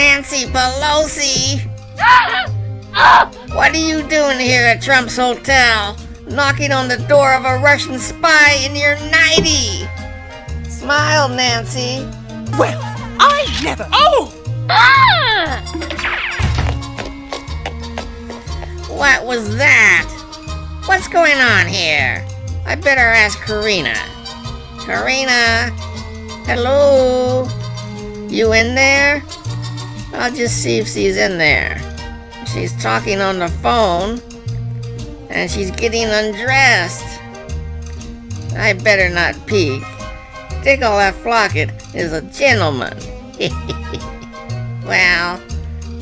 Nancy Pelosi! What are you doing here at Trump's hotel? Knocking on the door of a Russian spy in your nightie! Smile, Nancy. Well, I never... Oh! What was that? What's going on here? I better ask Karina. Karina? Hello? You in there? I'll just see if she's in there. She's talking on the phone, and she's getting undressed. I better not peek. Nikolai Flockett is a gentleman. Well,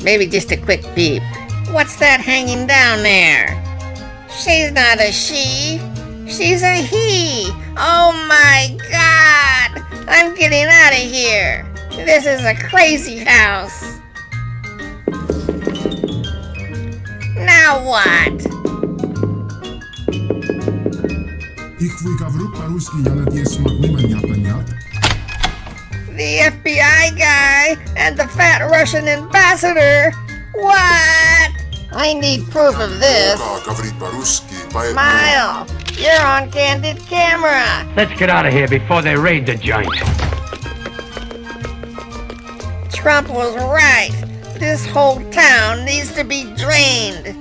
maybe just a quick peep. What's that hanging down there? She's not a she. She's a he. Oh my God! I'm getting out of here. This is a crazy house. Now what? The FBI guy and the fat Russian ambassador. What? I need proof of this. Smile. You're on candid camera. Let's get out of here before they raid the joint. Trump was right. This whole town needs to be drained.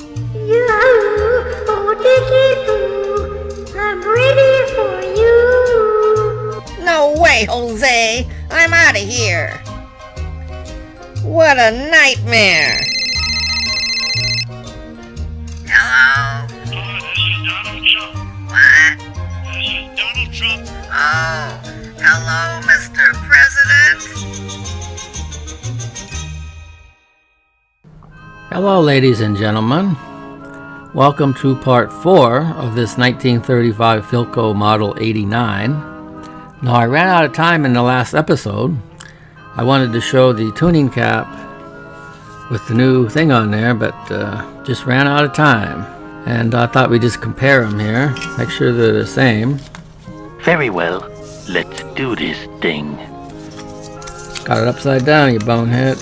I'm ready for you. No way, Jose. I'm out of here. What a nightmare. Hello? This is Donald Trump. What? This is Donald Trump. Oh, hello, Mr. President. Hello, ladies and gentlemen. Welcome to part 4 of this 1935 Philco Model 89. Now, I ran out of time in the last episode. I wanted to show the tuning cap with the new thing on there, but just ran out of time. And I thought we'd just compare them here, make sure they're the same. Very well. Let's do this thing. Got it upside down, you bonehead.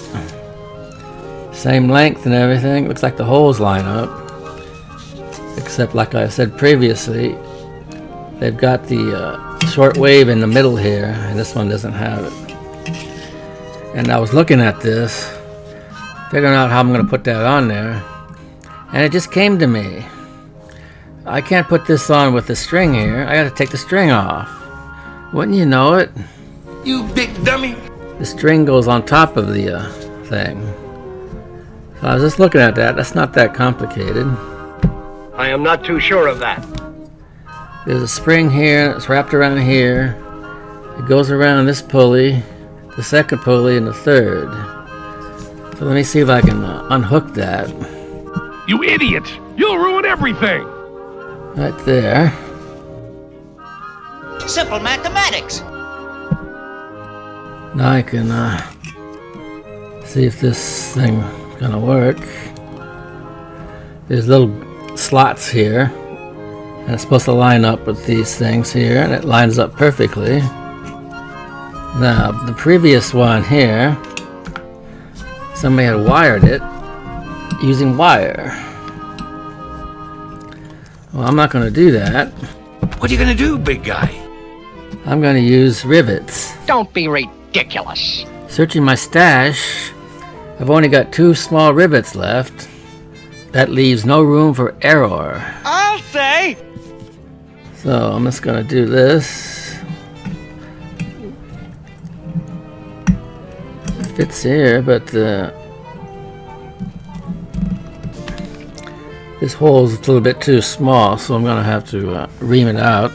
Same length and everything. Looks like the holes line up. Except, like I said previously, they've got the short wave in the middle here, and this one doesn't have it. And I was looking at this, figuring out how I'm going to put that on there, and it just came to me. I can't put this on with the string here. I got to take the string off. Wouldn't you know it? You big dummy. The string goes on top of the thing. So I was just looking at that. That's not that complicated. I am not too sure of that. There's a spring here. It's wrapped around here. It goes around this pulley, the second pulley, and the third. So let me see if I can unhook that. You idiot! You'll ruin everything! Right there. Simple mathematics. Now I can see if this thing gonna work. There's little slots here, and it's supposed to line up with these things here, and it lines up perfectly. Now, the previous one here, somebody had wired it using wire. Well, I'm not going to do that. What are you gonna do, big guy? I'm going to use rivets. Don't be ridiculous. Searching my stash, I've only got 2 small rivets left. That leaves no room for error. I'll say. So I'm just going to do this. It fits here, but this hole's a little bit too small, so I'm going to have to ream it out.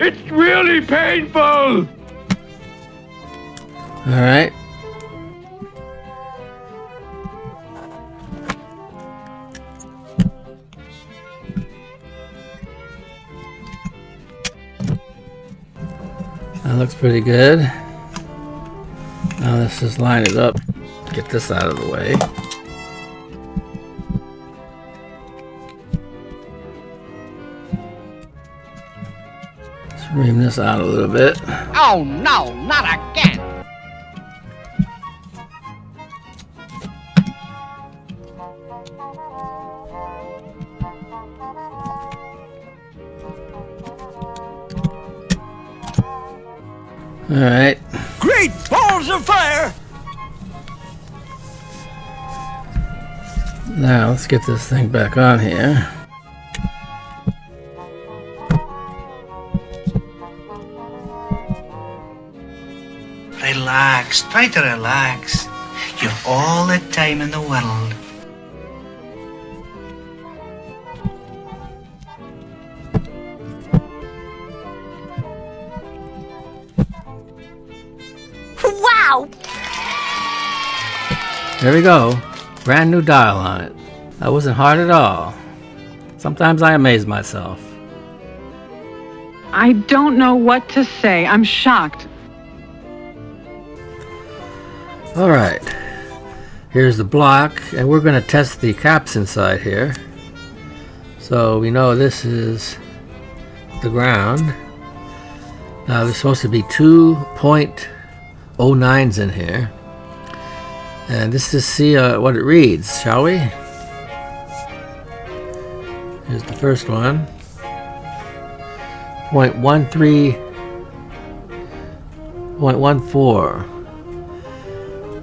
It's really painful! Alright. That looks pretty good. Now let's just line it up. Get this out of the way. Let's ream this out a little bit. Oh no, not again! Alright. Great balls of fire! Now let's get this thing back on here. Relax, try to relax. You've all the time in the world. Wow! There we go. Brand new dial on it. That wasn't hard at all. Sometimes I amaze myself. I don't know what to say. I'm shocked. Alright. Here's the block, and we're going to test the caps inside here. So we know this is the ground. Now there's supposed to be 2.09s in here. And let's just see what it reads, shall we? Here's the first one. 0.14.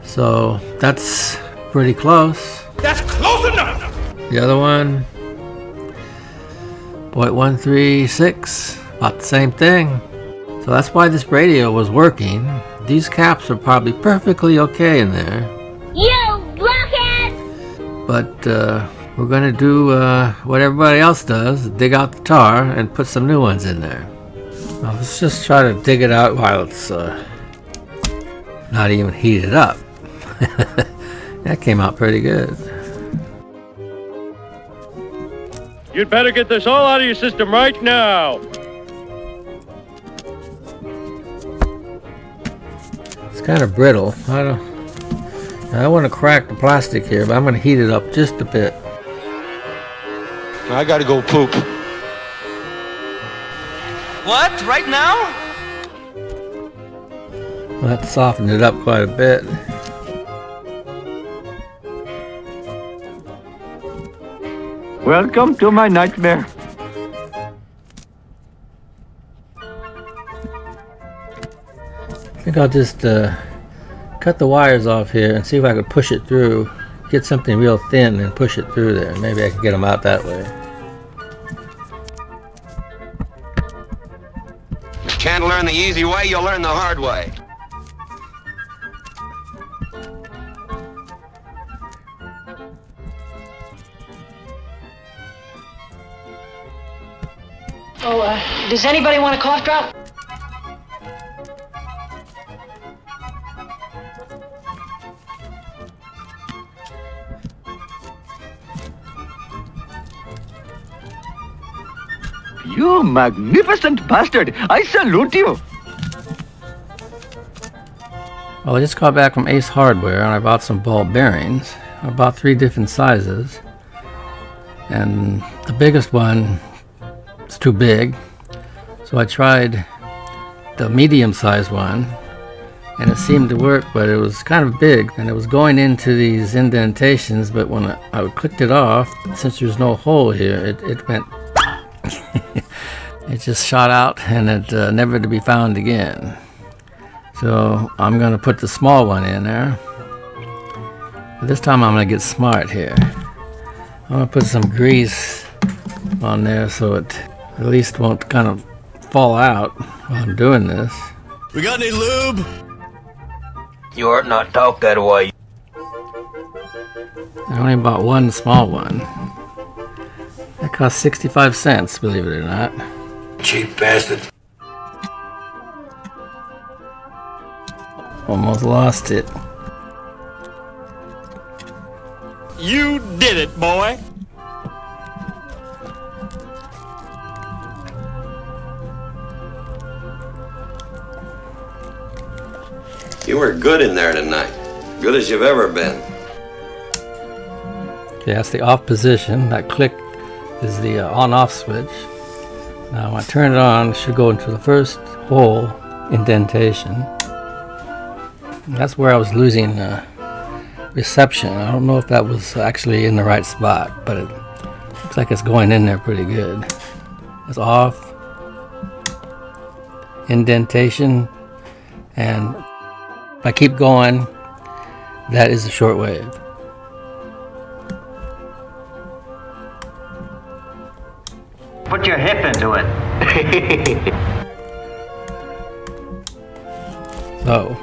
So that's pretty close. That's close enough! The other one, 0.136, about the same thing. So that's why this radio was working. These caps are probably perfectly okay in there. You block it! But we're gonna do what everybody else does, dig out the tar and put some new ones in there. Now let's just try to dig it out while it's not even heated up. That came out pretty good. You'd better get this all out of your system right now. It's kind of brittle. I don't want to crack the plastic here, but I'm going to heat it up just a bit. I gotta go poop. What? Right now? Well, that softened it up quite a bit. Welcome to my nightmare. I think I'll just cut the wires off here and see if I could push it through. Get something real thin and push it through there. Maybe I can get them out that way. You can't learn the easy way, you'll learn the hard way. Oh, does anybody want a cough drop? You magnificent bastard! I salute you! Well, I just got back from Ace Hardware and I bought some ball bearings. I bought 3 different sizes. And the biggest one is too big. So I tried the medium-sized one. And it seemed to work, but it was kind of big. And it was going into these indentations, but when I clicked it off, since there's no hole here, it went... It just shot out and it never to be found again. So I'm going to put the small one in there. But this time I'm going to get smart here. I'm going to put some grease on there so it at least won't kind of fall out while I'm doing this. We got any lube? You ought not talk that way. I only bought one small one. That cost 65 cents, believe it or not. Cheap bastard. Almost lost it. You did it, boy. You were good in there tonight. Good as you've ever been. Okay, that's the off position. That click is the on-off switch. Now when I turn it on, it should go into the first hole indentation. And that's where I was losing reception. I don't know if that was actually in the right spot, but it looks like it's going in there pretty good. It's off. Indentation. And if I keep going, that is the shortwave. Put your hip into it. So,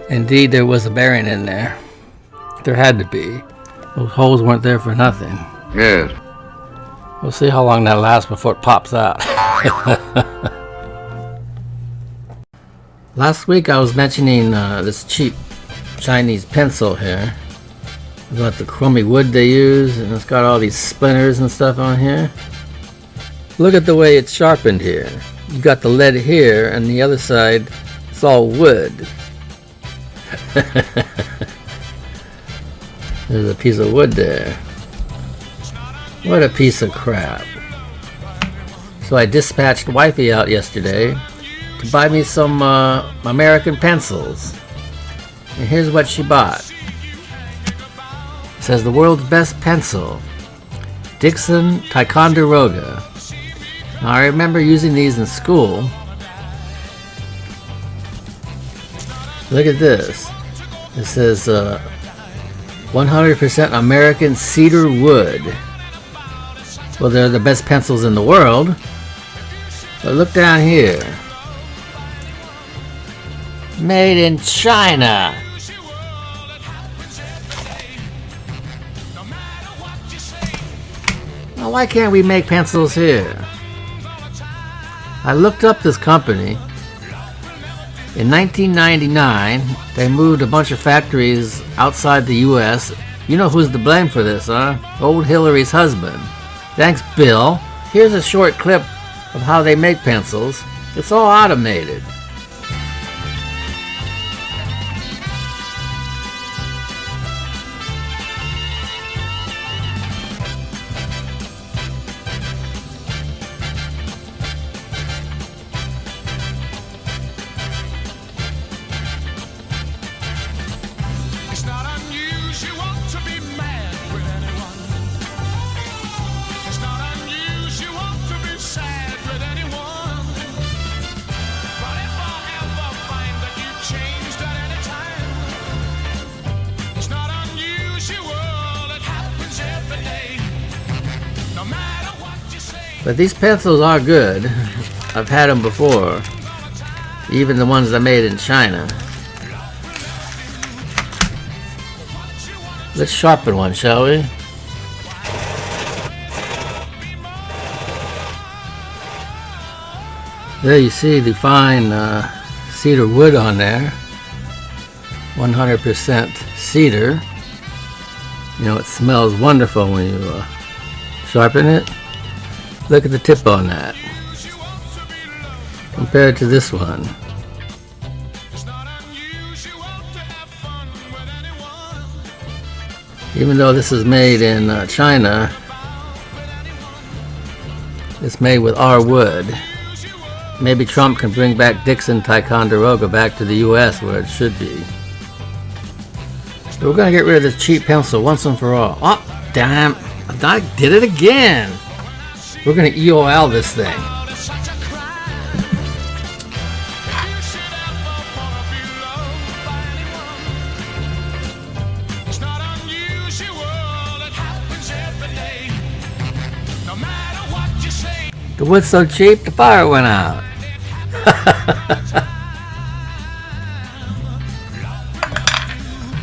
indeed there was a bearing in there. There had to be. Those holes weren't there for nothing. Yes. We'll see how long that lasts before it pops out. Last week I was mentioning this cheap Chinese pencil here. About the chromy wood they use, and it's got all these splinters and stuff on here. Look at the way it's sharpened here. You got the lead here, and the other side, it's all wood. There's a piece of wood there. What a piece of crap. So I dispatched wifey out yesterday to buy me some American pencils. And here's what she bought. It says the world's best pencil. Dixon Ticonderoga. Now, I remember using these in school. Look at this. It says 100% American cedar wood. Well, they're the best pencils in the world. But look down here. Made in China. Now, why can't we make pencils here? I looked up this company. In 1999, they moved a bunch of factories outside the US. You know who's to blame for this, huh? Old Hillary's husband. Thanks, Bill. Here's a short clip of how they make pencils. It's all automated. But these pencils are good. I've had them before. Even the ones I made in China. Let's sharpen one, shall we? There you see the fine cedar wood on there. 100% cedar. You know, it smells wonderful when you sharpen it. Look at the tip on that compared to this one. Even though this is made in China, it's made with our wood. Maybe Trump can bring back Dixon Ticonderoga back to the US where it should be. So we're going to get rid of this cheap pencil once and for all. Oh, damn. I did it again. We're going to EOL this thing. The wood's so cheap, the fire went out.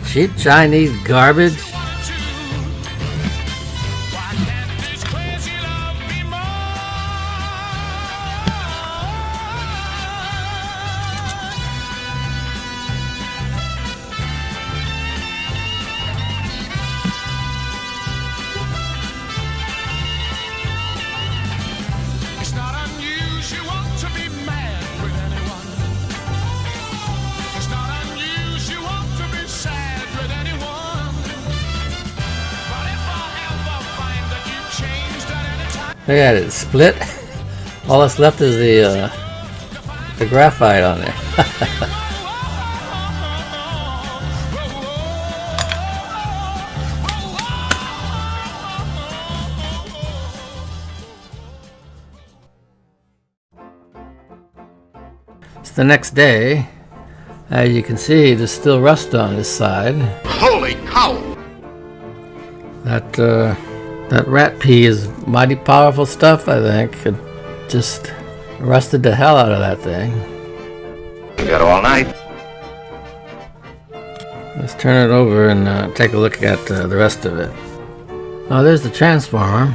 Cheap Chinese garbage. Look at it, split. All that's left is the graphite on there. It's the next day. As you can see, there's still rust on this side. Holy cow! That rat pee is mighty powerful stuff, I think. It just rusted the hell out of that thing. You got all night. Let's turn it over and take a look at the rest of it. Oh, there's the transformer.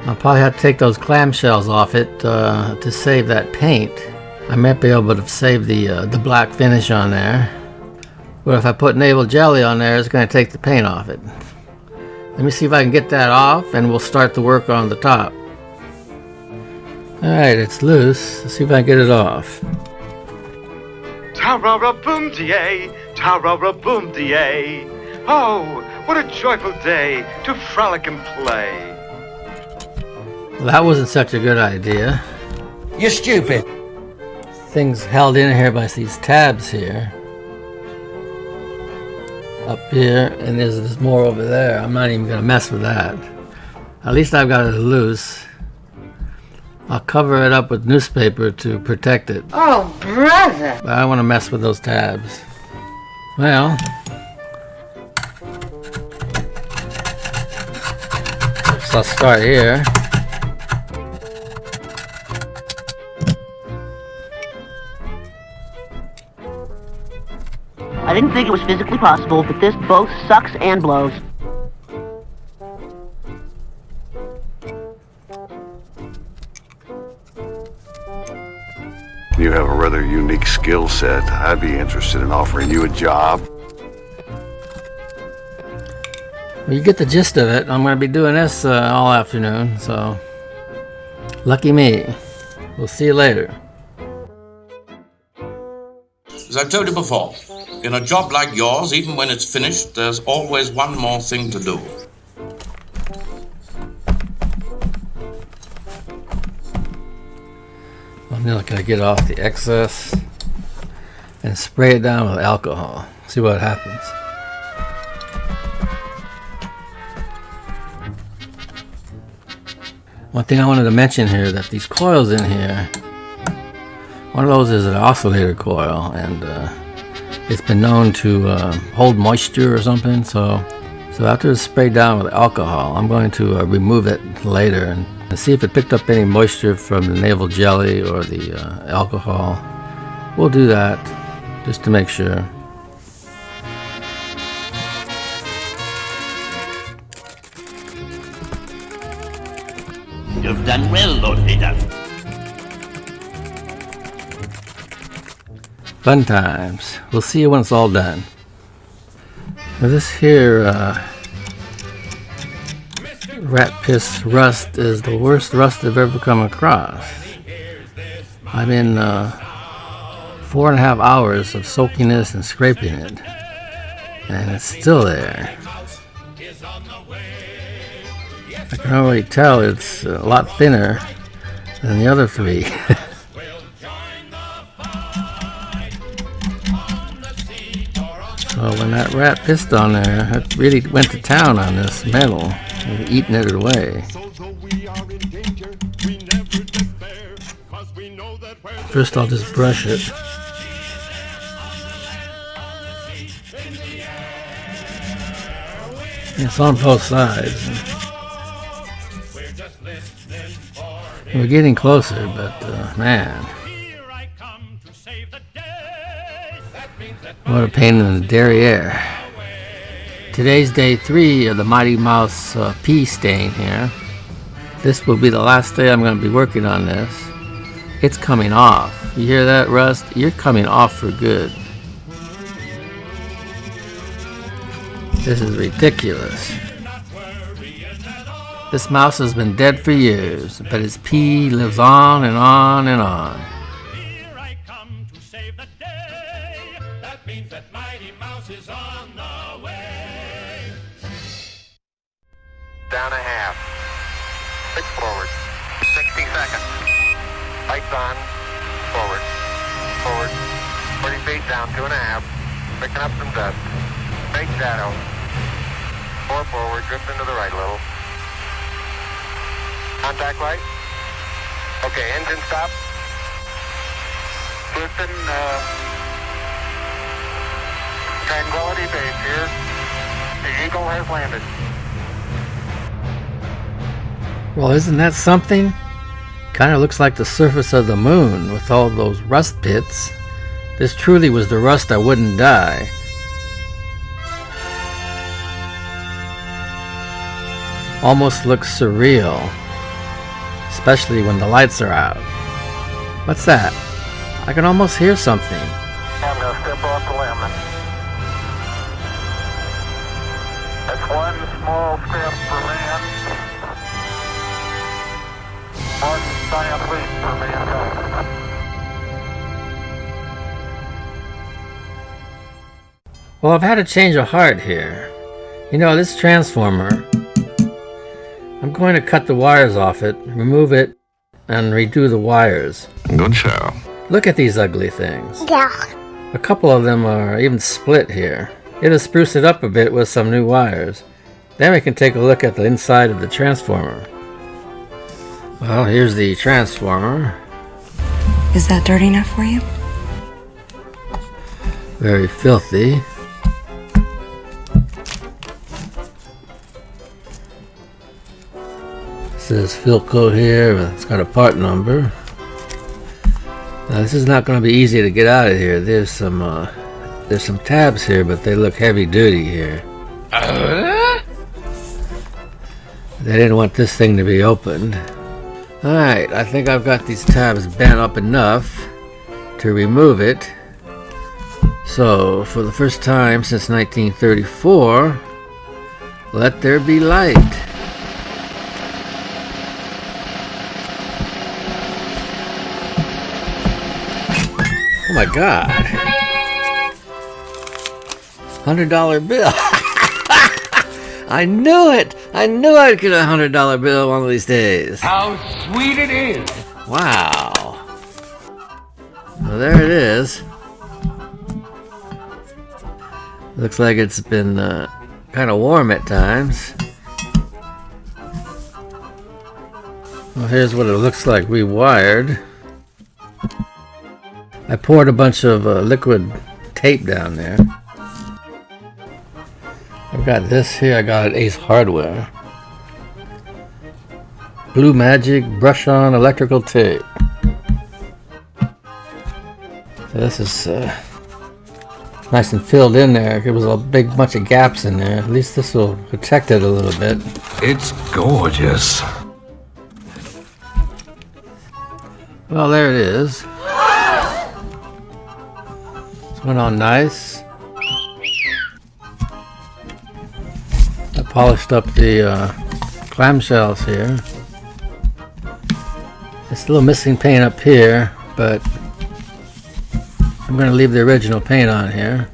I'll probably have to take those clamshells off it to save that paint. I might be able to save the black finish on there. But if I put navel jelly on there, it's going to take the paint off it. Let me see if I can get that off, and we'll start the work on the top. Alright, it's loose. Let's see if I can get it off. Ta-ra-ra-boom-de-ay, ta-ra-ra-boom-de-ay. Oh, what a joyful day to frolic and play. Well, that wasn't such a good idea. You're stupid. Thing's held in here by these tabs here. Up here, and there's more over there. I'm not even going to mess with that. At least I've got it loose. I'll cover it up with newspaper to protect it. Oh, brother! But I don't want to mess with those tabs. Well, so I'll start here. I didn't think it was physically possible, but this both sucks and blows. You have a rather unique skill set. I'd be interested in offering you a job. Well, you get the gist of it. I'm going to be doing this all afternoon, so lucky me. We'll see you later. As I've told you before, in a job like yours, even when it's finished, there's always one more thing to do. I'm going to get off the excess and spray it down with alcohol. See what happens. One thing I wanted to mention here, that these coils in here, one of those is an oscillator coil, and it's been known to hold moisture or something. So after it's sprayed down with alcohol, I'm going to remove it later and see if it picked up any moisture from the navel jelly or the alcohol. We'll do that just to make sure. You've done well, Lord Vader. Fun times. We'll see you when it's all done. Now this here rat piss rust is the worst rust I've ever come across. I'm in 4.5 hours of soaking this and scraping it, and it's still there. I can already tell it's a lot thinner than the other three. So when that rat pissed on there, it really went to town on this metal, eating it away. First I'll just brush it. It's on both sides. We're getting closer, but man, what a pain in the derriere. Today's day 3 of the Mighty Mouse pea stain here. This will be the last day I'm going to be working on this. It's coming off. You hear that, Rust? You're coming off for good. This is ridiculous. This mouse has been dead for years, but his pee lives on and on and on. Here I come to save the day. That means that Mighty Mouse is on the way. Down a half. 6 forward. 60 seconds. Lights on. Forward. Forward. 40 feet down, 2.5. Picking up some dust. Big shadow. 4 forward, drift into the right a little. Contact light. Okay, engine stop. Houston, Tranquility Base here. The Eagle has landed. Well, isn't that something? Kind of looks like the surface of the moon with all those rust pits. This truly was the rust that wouldn't die. Almost looks surreal, especially when the lights are out. What's that? I can almost hear something. I'm gonna step off the limb. That's one small step for man, one giant leap for mankind. Well, I've had a change of heart here. You know, this transformer, I'm going to cut the wires off it, remove it, and redo the wires. Good show. Look at these ugly things. Yeah. A couple of them are even split here. It'll spruce it up a bit with some new wires. Then we can take a look at the inside of the transformer. Well, here's the transformer. Is that dirty enough for you? Very filthy. It says Philco here, it's got a part number. Now this is not going to be easy to get out of here. There's some tabs here, but they look heavy duty here. They didn't want this thing to be opened. Alright, I think I've got these tabs bent up enough to remove it. So, for the first time since 1934, let there be light. Oh my God. $100 bill. I knew it. I knew I'd get a $100 bill one of these days. How sweet it is. Wow. Well, there it is. Looks like it's been kind of warm at times. Well, here's what it looks like rewired. I poured a bunch of liquid tape down there. I've got this here, I got at Ace Hardware. Blue Magic brush-on electrical tape. So this is nice and filled in there. There was a big bunch of gaps in there. At least this will protect it a little bit. It's gorgeous. Well, there it is. It's went on nice. I polished up the clamshells here. It's a little missing paint up here, but I'm going to leave the original paint on here.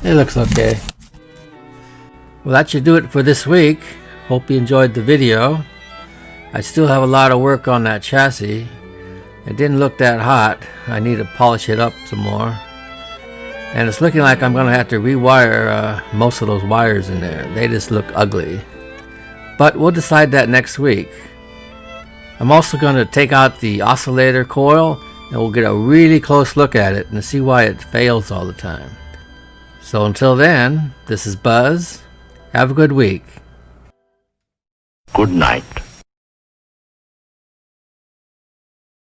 It looks okay. Well, that should do it for this week. Hope you enjoyed the video. I still have a lot of work on that chassis. It didn't look that hot. I need to polish it up some more. And it's looking like I'm going to have to rewire most of those wires in there. They just look ugly. But we'll decide that next week. I'm also going to take out the oscillator coil and we'll get a really close look at it and see why it fails all the time. So until then, this is Buzz. Have a good week. Good night.